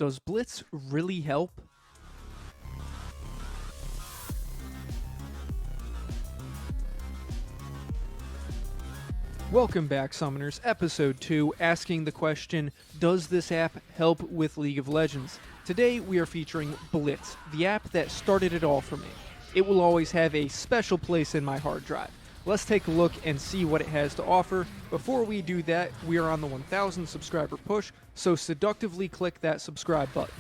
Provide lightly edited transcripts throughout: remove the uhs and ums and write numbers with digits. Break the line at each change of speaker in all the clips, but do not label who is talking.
Does Blitz really help? Welcome back, Summoners, Episode 2, asking the question, does this app help with League of Legends? Today, we are featuring Blitz, the app that started it all for me. It will always have a special place in my hard drive. Let's take a look and see what it has to offer. Before we do that, we are on the 1,000 subscriber push, so seductively click that subscribe button.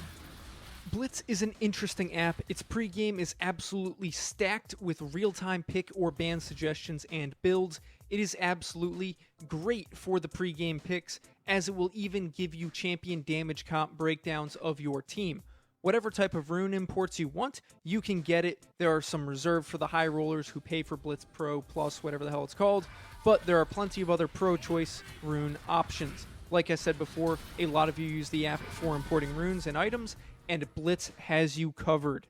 Blitz is an interesting app. Its pregame is absolutely stacked with real-time pick or ban suggestions and builds. It is absolutely great for the pregame picks, as it will even give you champion damage comp breakdowns of your team. Whatever type of rune imports you want, you can get it. There are some reserved for the high rollers who pay for Blitz Pro Plus, whatever the hell it's called, but there are plenty of other pro choice rune options. Like I said before, a lot of you use the app for importing runes and items, and Blitz has you covered.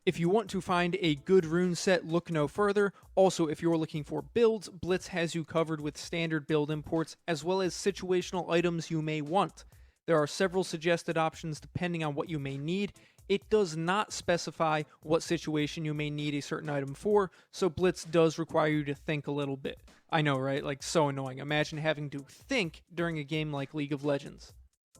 If you want to find a good rune set, look no further. Also, if you're looking for builds, Blitz has you covered with standard build imports, as well as situational items you may want. There are several suggested options depending on what you may need. It does not specify what situation you may need a certain item for, so Blitz does require you to think a little bit. I know, right? Like, so annoying. Imagine having to think during a game like League of Legends.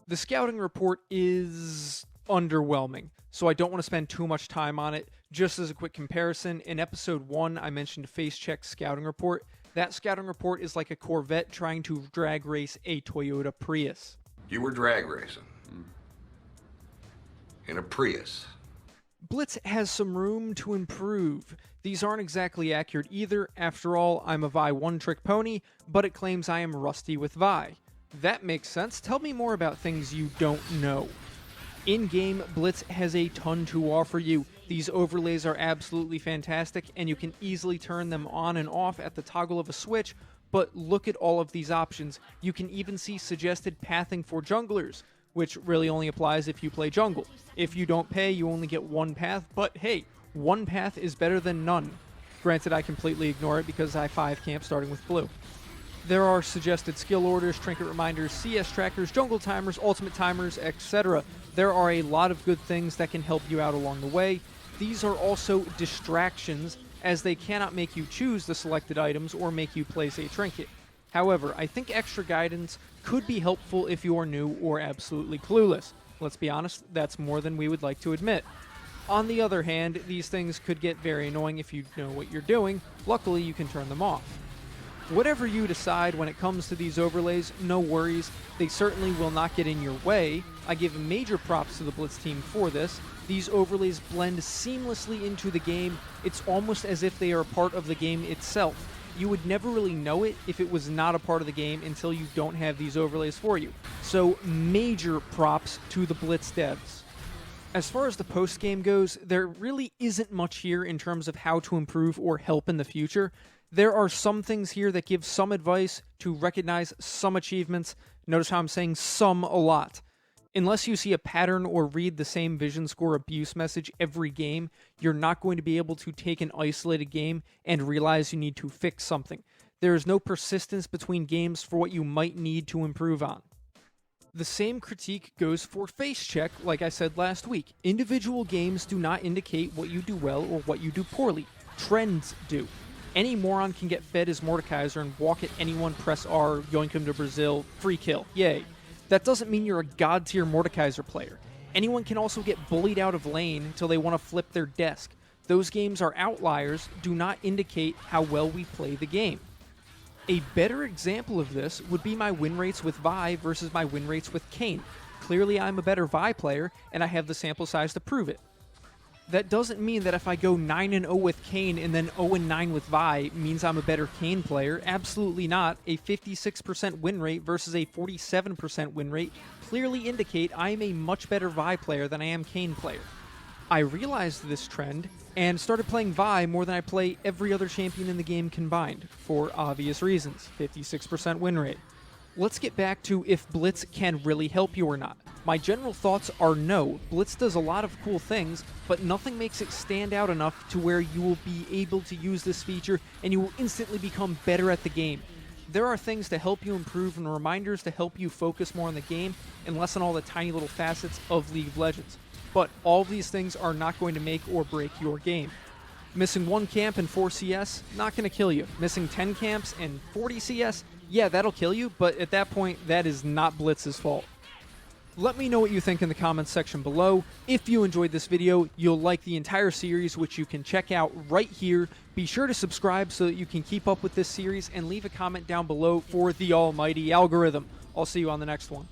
The scouting report is underwhelming, so I don't want to spend too much time on it. Just as a quick comparison, in episode 1, I mentioned Face Check's scouting report. That scouting report is like a Corvette trying to drag race a Toyota Prius.
You were drag racing in a Prius.
Blitz has some room to improve. These aren't exactly accurate either. After all, I'm a Vi one-trick pony, but it claims I am rusty with Vi. That makes sense. Tell me more about things you don't know. In-game, Blitz has a ton to offer you. These overlays are absolutely fantastic, and you can easily turn them on and off at the toggle of a switch, but look at all of these options. You can even see suggested pathing for junglers, which really only applies if you play jungle. If you don't pay, you only get one path, but hey, one path is better than none. Granted, I completely ignore it because I 5 camp starting with blue. There are suggested skill orders, trinket reminders, CS trackers, jungle timers, ultimate timers, etc. There are a lot of good things that can help you out along the way. These are also distractions, as they cannot make you choose the selected items or make you place a trinket. However, I think extra guidance could be helpful if you are new or absolutely clueless. Let's be honest, that's more than we would like to admit. On the other hand, these things could get very annoying if you know what you're doing. Luckily, you can turn them off. Whatever you decide when it comes to these overlays, no worries. They certainly will not get in your way. I give major props to the Blitz team for this. These overlays blend seamlessly into the game. It's almost as if they are a part of the game itself. You would never really know it if it was not a part of the game until you don't have these overlays for you. So major props to the Blitz devs. As far as the post-game goes, there really isn't much here in terms of how to improve or help in the future. There are some things here that give some advice to recognize some achievements. Notice how I'm saying some a lot. Unless you see a pattern or read the same vision score abuse message every game, you're not going to be able to take an isolated game and realize you need to fix something. There is no persistence between games for what you might need to improve on. The same critique goes for Face Check, like I said last week. Individual games do not indicate what you do well or what you do poorly. Trends do. Any moron can get fed as Mordekaiser and walk at anyone, press R, yoink him to Brazil, free kill, yay. That doesn't mean you're a god-tier Mordekaiser player. Anyone can also get bullied out of lane until they want to flip their desk. Those games are outliers, do not indicate how well we play the game. A better example of this would be my win rates with Vi versus my win rates with Kayn. Clearly I'm a better Vi player, and I have the sample size to prove it. That doesn't mean that if I go 9-0 with Kayn and then 0-9 with Vi means I'm a better Kayn player. Absolutely not. A 56% win rate versus a 47% win rate clearly indicate I am a much better Vi player than I am Kayn player. I realized this trend and started playing Vi more than I play every other champion in the game combined, for obvious reasons. 56% win rate. Let's get back to if Blitz can really help you or not. My general thoughts are no. Blitz does a lot of cool things, but nothing makes it stand out enough to where you will be able to use this feature and you will instantly become better at the game. There are things to help you improve and reminders to help you focus more on the game and lessen all the tiny little facets of League of Legends. But all of these things are not going to make or break your game. Missing 1 camp and 4 CS, not going to kill you. Missing 10 camps and 40 CS, yeah, that'll kill you, but at that point, that is not Blitz's fault. Let me know what you think in the comments section below. If you enjoyed this video, you'll like the entire series, which you can check out right here. Be sure to subscribe so that you can keep up with this series, and leave a comment down below for the almighty algorithm. I'll see you on the next one.